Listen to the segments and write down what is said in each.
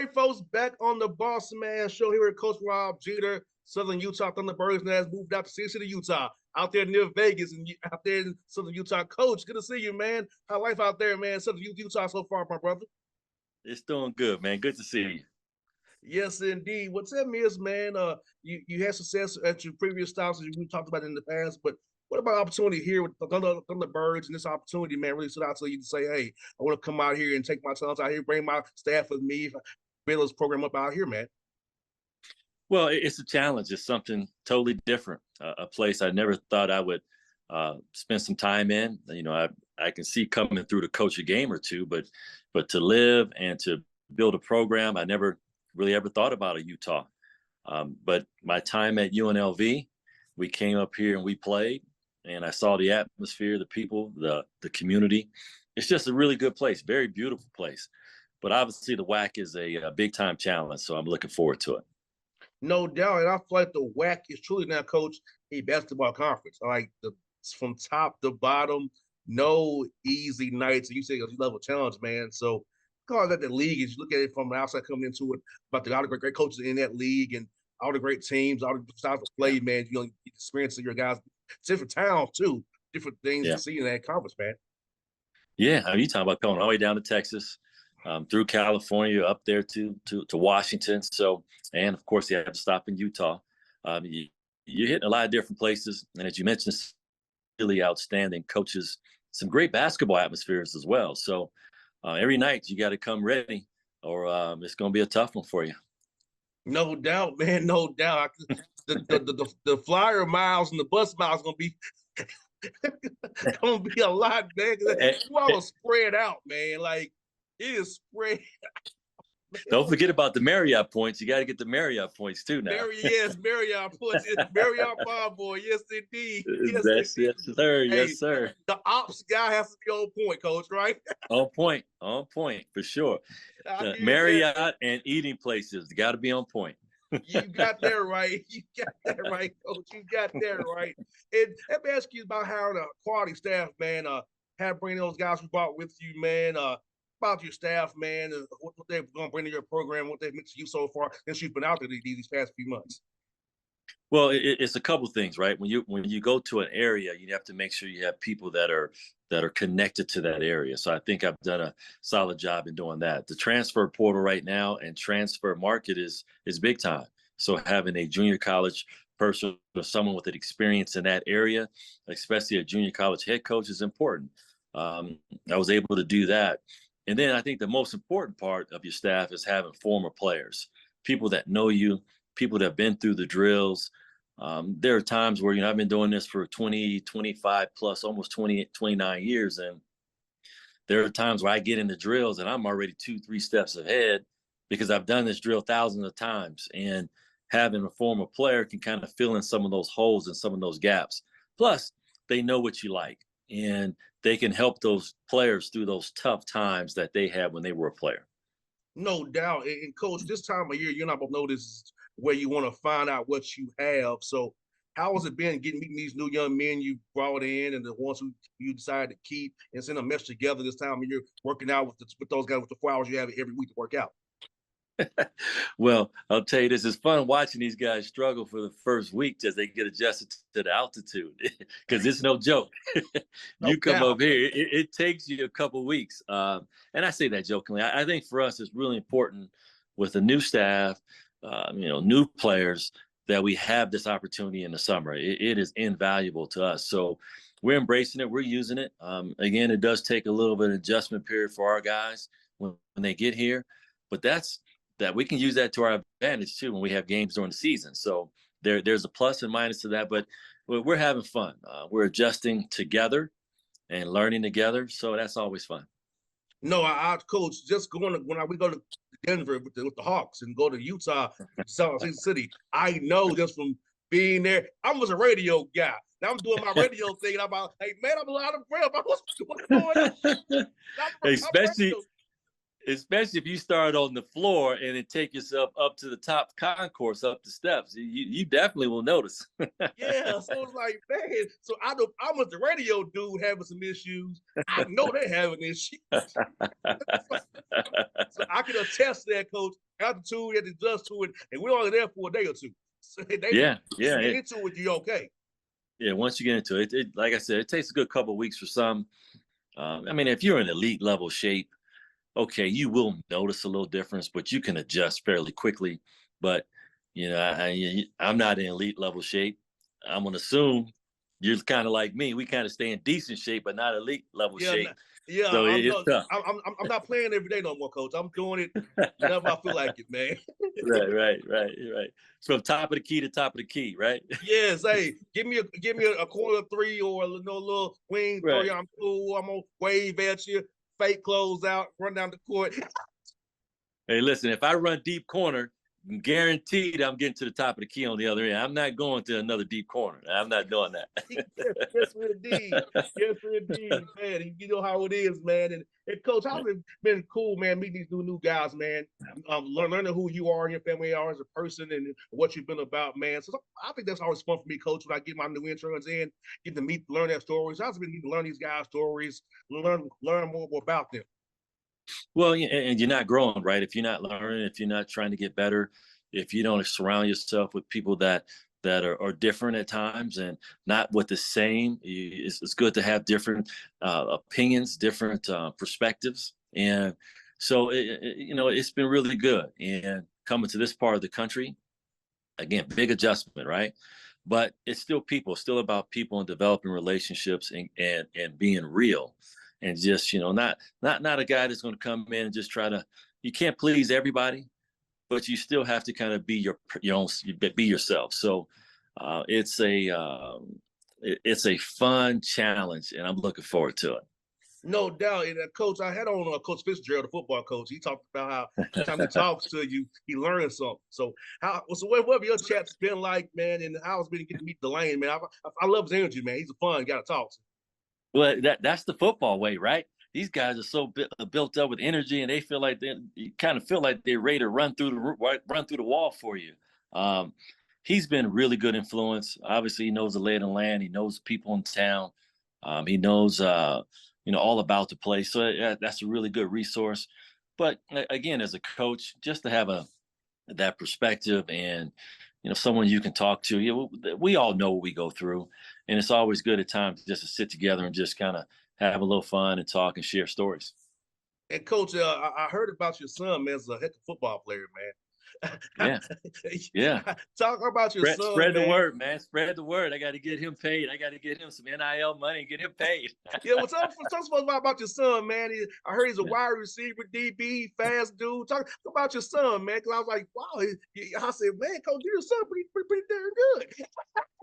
right, folks, back on the Bossman show here with Coach Rob Jeter, Southern Utah Thunderbirds, and has moved out to City, Utah, out there near Vegas and out there in Southern Utah. Coach, good to see you, man. How life out there, man? Southern Utah so far, my brother. It's doing good, man. Good to see you. Yes, indeed. What tell me is, man, you had success at your previous stops, as we talked about in the past, but what about opportunity here with the Thunderbirds and this opportunity, man, really stood out to you to say, hey, I want to come out here and take my talents out here, bring my staff with me, build this program up out here, man. Well, it's a challenge. It's something totally different. A place I never thought I would spend some time in. You know, I can see coming through to coach a game or two, but to live and to build a program, I never really ever thought about a Utah. But my time at UNLV, we came up here and we played, and I saw the atmosphere, the people, the community. It's just a really good place, very beautiful place. But obviously the WAC is a big time challenge, so I'm looking forward to it. No doubt, and I feel like the WAC is truly now, Coach, a basketball conference. Like from top to bottom, no easy nights. And you say it's a level challenge, man. So call that the league. As you look at it from the outside coming into it, about all the great coaches in that league and all the great teams, all the styles of play, man. You know, experiencing your guys, different towns too, different things to see in that conference, man. Yeah, I mean, you talking about going all the way down to Texas, through California, up there to Washington. So, and of course, you have to stop in Utah. You're hitting a lot of different places, and as you mentioned, really outstanding coaches, some great basketball atmospheres as well. So, every night you got to come ready, or it's going to be a tough one for you. No doubt, man. No doubt. The flyer miles and the bus miles gonna be a lot, man. You all are spread out, man. Like it is spread. Don't forget about the Marriott points. You got to get the Marriott points too now. Marriott points. It's Marriott Five Boy. Yes, indeed. Yes, sir. Hey, yes, sir. The ops guy has to be on point, Coach. Right? On point for sure. Marriott and eating places got to be on point. You got that right. You got that right, Coach. You got that right. And let me ask you about how the quality staff, man, have bring those guys who brought with you, man. About your staff, man, what they're going to bring to your program, what they've meant to you so far since you've been out there these past few months. Well, it's a couple things, right? When you go to an area, you have to make sure you have people that are connected to that area. So I think I've done a solid job in doing that. The transfer portal right now and transfer market is big time. So having a junior college person or someone with an experience in that area, especially a junior college head coach, is important. I was able to do that. And then I think the most important part of your staff is having former players, people that know you, people that have been through the drills. There are times where, I've been doing this for 20, 25 plus, almost 20, 29 years. And there are times where I get in the drills and I'm already 2-3 steps ahead because I've done this drill thousands of times. And having a former player can kind of fill in some of those holes and some of those gaps. Plus, they know what you like. And they can help those players through those tough times that they had when they were a player. No doubt. And Coach, this time of year, you're not going to know this is where you want to find out what you have. So how has it been meeting these new young men you brought in and the ones who you decided to keep and send a mesh together this time of year, working out with those guys with the 4 hours you have every week to work out? Well, I'll tell you this, it's fun watching these guys struggle for the first week as they get adjusted to the altitude, because it's no joke. You come up here, it takes you a couple weeks. And I say that jokingly. I think for us, it's really important with the new staff, new players, that we have this opportunity in the summer. It is invaluable to us. So we're embracing it. We're using it. Again, it does take a little bit of adjustment period for our guys when they get here, but that we can use that to our advantage too when we have games during the season. So there's a plus and minus to that, but we're having fun. We're adjusting together and learning together. So that's always fun. No, I coach, just when we go to Denver with the Hawks and go to Utah, Salt Lake City, I know just from being there, I was a radio guy. Now I'm doing my radio thing, and I'm like, hey, man, I'm a lot of breath. What's going on? especially if you start on the floor and then take yourself up to the top concourse, up the steps. You definitely will notice. Yeah, so it's like, man, so I know I'm with the radio dude having some issues. I know they're having issues. So I can attest to that, coach. Altitude, you have to adjust to it, and we're only there for a day or two. So they Yeah, you yeah, get into it, you're okay. yeah. Once you get into it, like I said, it takes a good couple of weeks for some. I mean, if you're in elite level shape, okay, you will notice a little difference, but you can adjust fairly quickly. But I'm not in elite level shape. I'm gonna assume you're kind of like me. We kind of stay in decent shape, but not elite level Yeah, shape. yeah. So I'm it's not. tough. I'm not playing every day no more, coach. I'm doing it whenever I feel like it, man. Right. From top of the key to top of the key, right? Yes, hey, give me a corner three or little wing Right. three. I'm cool. I'm gonna wave at you, fake close out, run down the court. Hey, listen, if I run deep corner, guaranteed I'm getting to the top of the key on the other end. I'm not going to another deep corner. I'm not doing Yes, indeed. Yes, indeed, man. You know how it is, man. And coach, how's it been cool, man, meeting these new guys, man. Learning who you are and your family are as a person and what you've been about, man. So I think that's always fun for me, coach, when I get my new interns in, get to learn their stories. How's it been getting to learn these guys' stories, learn more about them? Well, and you're not growing, right? If you're not learning, if you're not trying to get better, if you don't surround yourself with people that are different at times and not with the same, it's good to have different opinions, different perspectives, and so it's been really good. And coming to this part of the country, again, big adjustment, right? But it's still people, still about people and developing relationships and being real, and just not a guy that's going to come in and just try to. You can't please everybody, but you still have to kind of be your own, be yourself. So it's a fun challenge, and I'm looking forward to it. No doubt. And coach, I had on Coach Fitzgerald, the football coach. He talked about how each time he talks to you, he learns something. So what have your chats been like, man? And how it's been getting to meet Delane, man? I love his energy, man. He's a fun guy to talk to. Well, that's the football way, right? These guys are so built up with energy, and they feel like you kind of feel like they're ready to run through the wall for you. Um, he's been a really good influence. Obviously, he knows the lay of the land. He knows people in town. He knows all about the place. So yeah, that's a really good resource. But again, as a coach, just to have that perspective and someone you can talk to. We all know what we go through, and it's always good at times just to sit together and just kind of have a little fun and talk and share stories. And coach, I heard about your son, man. As a heck of football player, man. Yeah, yeah. Talk about your son, Spread the man. word, man. Spread the word. I got to get him paid. I got to get him some NIL money and get him paid. Yeah, well, tell us about your son, man. I heard he's a wide receiver, DB, fast dude. Talk about your son, man. Because I was like, wow. I said, man, coach, your son pretty darn good.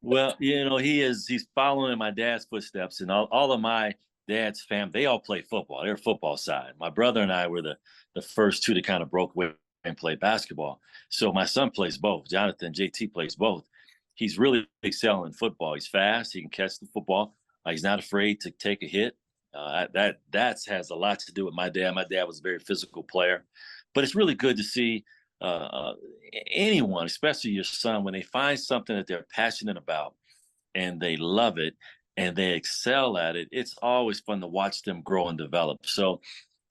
Well, he's following in my dad's footsteps, and all of my dad's family, they all play football. They're football side. My brother and I were the first two that kind of broke away and play basketball. So my son plays both. Jonathan, JT plays both. He's really excelling in football. He's fast. He can catch the football. He's not afraid to take a hit. That has a lot to do with my dad. My dad was a very physical player, but it's really good to see uh, anyone, especially your son, when they find something that they're passionate about and they love it and they excel at it. It's always fun to watch them grow and develop. So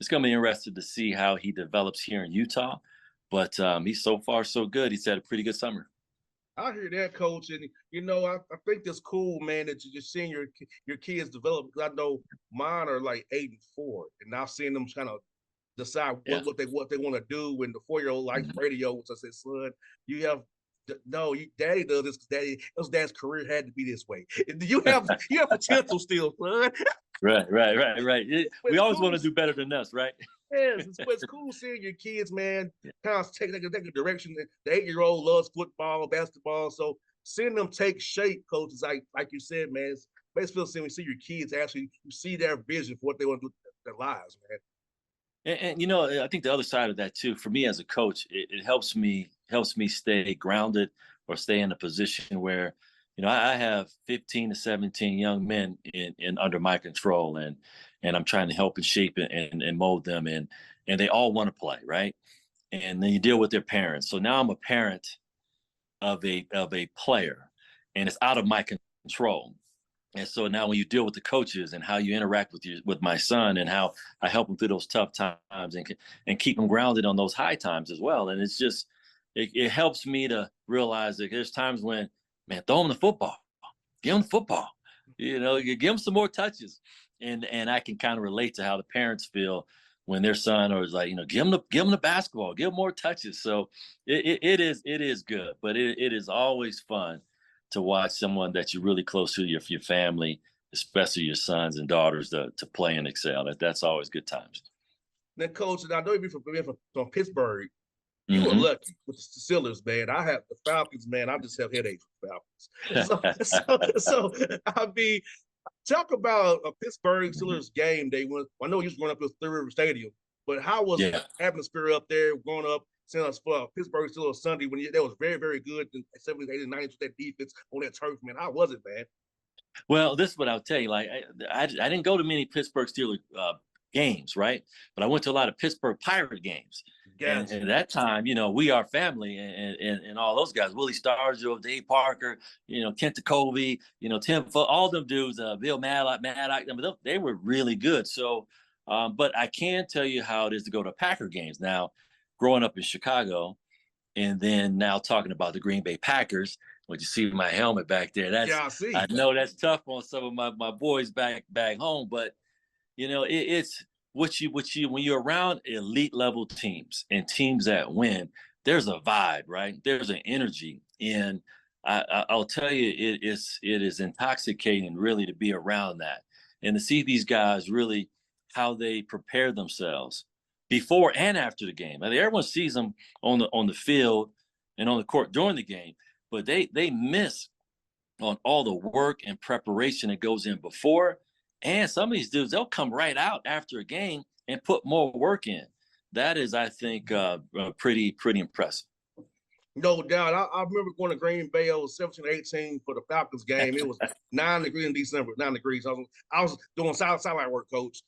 it's going to be interesting to see how he develops here in Utah. But he's so far so good. He's had a pretty good summer. I hear that, coach, and I think that's cool, man. That you're just seeing your kids develop. Because I know mine are like 8 and 4, and I've seen them kind of decide Yeah. what they want to do. When the 4-year-old likes radio, which I said, son, you have no, daddy does this because dad's career had to be this way. You have potential still, son. Right. We always Cool. want to do better than us, right? Yes, it's cool seeing your kids, man, Yeah. kind of take a direction. The 8-year-old loves football, basketball, so seeing them take shape, coach, is like you said, man. It's makes feel seeing see your kids actually you see their vision for what they want to do with their lives, man. And I think the other side of that too, for me as a coach, it helps me stay grounded or stay in a position where, I have 15 to 17 young men in under my control, and I'm trying to help and shape and mold them. and they all want to play, right? And then you deal with their parents. So now I'm a parent of a player, and it's out of my control. And so now when you deal with the coaches and how you interact with my son and how I help him through those tough times and keep him grounded on those high times as well. And it's just it helps me to realize that there's times when, man, throw him the football, give him the football, you give him some more touches. And I can kind of relate to how the parents feel when their son or is like, give him the basketball, give him more touches. So it is good, but it is always fun to watch someone that you're really close to, your family, especially your sons and daughters, to play and excel. That's always good times. Now, Coach, I know you're from Pittsburgh. You were Mm-hmm. lucky with the Steelers, man. I have the Falcons, man. I just have headaches with Falcons. So I mean, talk about a Pittsburgh Steelers game. They went. I know you was growing up at Three River Stadium, but how was the atmosphere up there growing up? Seeing us for Pittsburgh Steelers Sunday when that was very, very good in 70s, 80s, 90s with that defense on that turf, man. How was it, man? Well, this is what I'll tell you. Like, I didn't go to many Pittsburgh Steelers games, right? But I went to a lot of Pittsburgh Pirate games. Gotcha. And at that time, We Are Family and all those guys, Willie Stargell, Dave Parker, Kent Jacoby, Tim, all them dudes, Bill Maddox, they were really good. So, but I can tell you how it is to go to Packer games. Now, growing up in Chicago, and then now talking about the Green Bay Packers, when you see my helmet back there, I know that's tough on some of my boys back home, but it's what you when you're around elite level teams and teams that win, there's a vibe, right? There's an energy, and I'll tell you, it is intoxicating really to be around that and to see these guys really how they prepare themselves before and after the game. I mean, everyone sees them on the field and on the court during the game, but they miss on all the work and preparation that goes in before. And some of these dudes, they'll come right out after a game and put more work in. That is, I think, pretty impressive. No doubt. I remember going to Green Bay. I was 17 or 18 for the Falcons game. It was 9 degrees in December, 9 degrees. I was doing sideline work, Coach.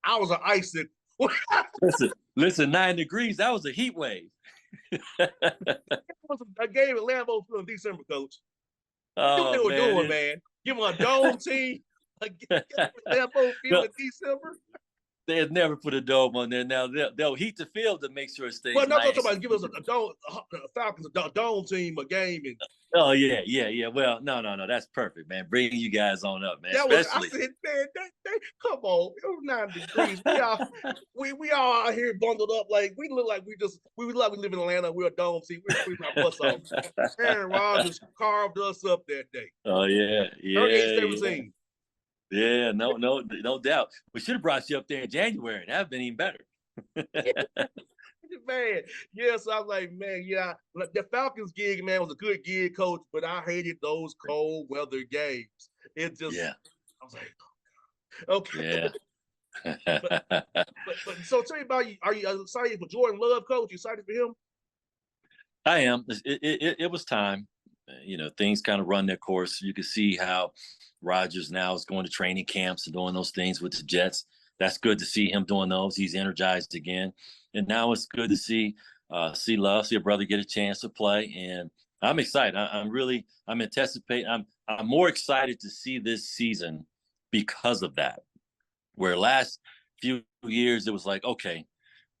I was an icicle. listen, 9 degrees, that was a heat wave. It was a game at Lambeau Field in December, Coach. What they were doing, man. Give them a dome team. Lambeau Field in December. They'd never put a dome on there. Now they'll heat the field to make sure it stays. Well, no, nice. Somebody give us a dome, Falcons a dome team a game. Oh yeah. Well, no, that's perfect, man. Bringing you guys on up, man. I said, man, they come on, it was 9 degrees. We all out here bundled up like we look like we live in Atlanta. We're a dome team. We're our bus off. Aaron Rodgers carved us up that day. Oh yeah. 38-17. Yeah, no doubt. We should have brought you up there in January. That'd been even better. Man, yes, I was like, man, yeah, the Falcons gig, man, was a good gig, Coach, but I hated those cold weather games. It just, I was like, oh, okay. Yeah. but so tell me about you. Are you excited for Jordan Love, Coach? You excited for him? I am. It was time. Things kind of run their course. You can see how Rodgers now is going to training camps and doing those things with the Jets. That's good to see him doing those. He's energized again. And now it's good to see Love, see a brother get a chance to play. And I'm excited. I'm anticipating. I'm more excited to see this season because of that. Where last few years it was like, okay,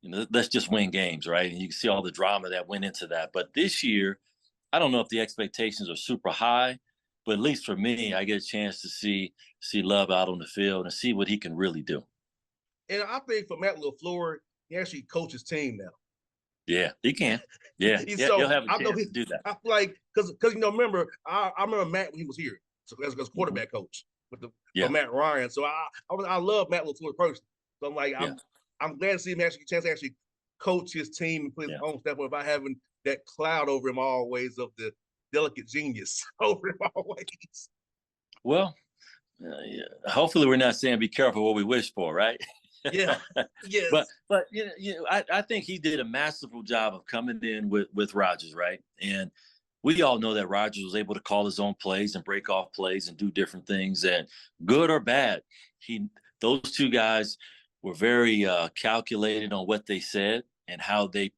let's just win games, right? And you can see all the drama that went into that. But this year, I don't know if the expectations are super high, but at least for me, I get a chance to see Love out on the field and see what he can really do. And I think for Matt LaFleur, he actually coaches team now. Yeah, he can. Yeah, so he'll have a chance to do that. I feel like because remember, I remember Matt when he was here, so as quarterback coach with for Matt Ryan. So I love Matt LaFleur personally. So I'm like, I'm glad to see him actually chance to actually coach his team and put his own step without having that cloud over him always of the delicate genius over him always. Well, hopefully we're not saying be careful what we wish for, right? Yeah. Yes. But I think he did a masterful job of coming in with Rodgers, right? And we all know that Rodgers was able to call his own plays and break off plays and do different things, and good or bad, those two guys were very calculated on what they said and how they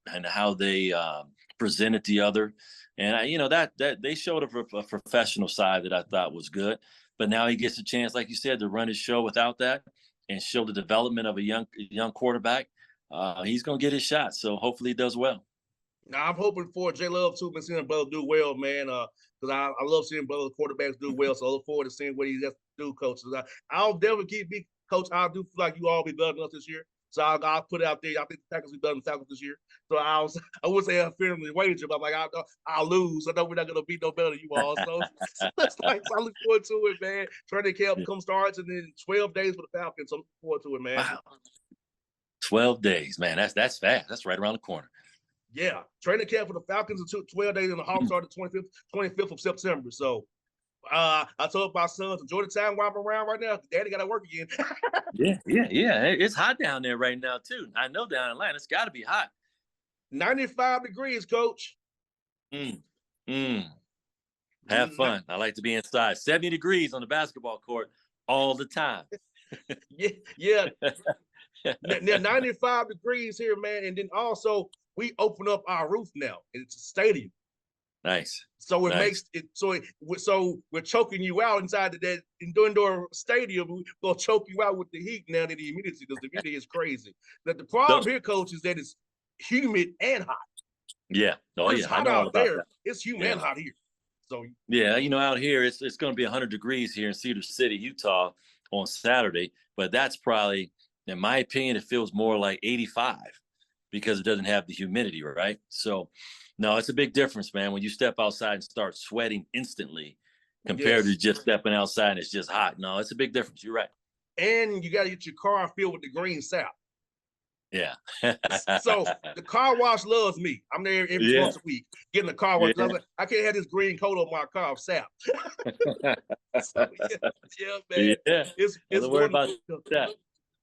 presented the other. And that they showed a professional side that I thought was good. But now he gets a chance, like you said, to run his show without that and show the development of a young quarterback. He's gonna get his shot. So hopefully he does well. Now I'm hoping for J Love too, been seeing brother do well, man. Because I love seeing brother quarterbacks do well. So I look forward to seeing what he has to do, coach. I'll definitely keep me, coach. I do feel like you all be better than us this year. So I'll put it out there. I think the Packers will be better than the Falcons this year. So I would say a fairly wager, but I'm like I'll lose. I know we're not gonna be no better than you all. So that's like I look forward to it, man. Training camp come starts and then 12 days for the Falcons. So I'm looking forward to it, man. Wow, 12 days, man. That's fast. That's right around the corner. Yeah, training camp for the Falcons in 12 days, and the Hawks start the 25th of September. So I told my son to enjoy the time while I'm around right now. Daddy got to work again. Yeah. It's hot down there right now too. I know down in Atlanta, it's got to be hot. 95 degrees, coach. Have fun. I like to be inside. 70 degrees on the basketball court all the time. yeah. Now 95 degrees here, man, and then also we open up our roof now. It's a stadium. Nice. So it makes it so we're choking you out inside that indoor stadium. We're gonna choke you out with the heat now that the humidity, because the humidity is crazy. The problem here, coach, is that it's humid and hot. Yeah. It's hot out there. It's humid and hot here. So yeah, out here it's going to be 100 degrees here in Cedar City, Utah on Saturday, but that's probably, in my opinion, it feels more like 85 because it doesn't have the humidity, right? So no, it's a big difference, man, when you step outside and start sweating instantly compared to just stepping outside and it's just hot. No, it's a big difference. You're right. And you got to get your car filled with the green sap. Yeah. So the car wash loves me. I'm there every once a week getting the car wash. Yeah. I can't have this green coat on my car of sap. So, man. Yeah. It's worry about that.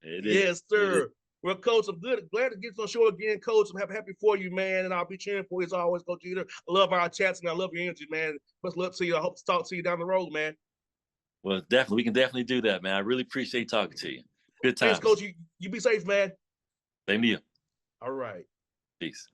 Yes, sir. Well, Coach, I'm glad to get on the show again, Coach. I'm happy for you, man, and I'll be cheering for you as always, Coach Jeter. I love our chats and I love your energy, man. Much luck to you. I hope to talk to you down the road, man. Well, definitely, we can definitely do that, man. I really appreciate talking to you. Good times. Thanks, Coach. You be safe, man. Same to you. All right. Peace.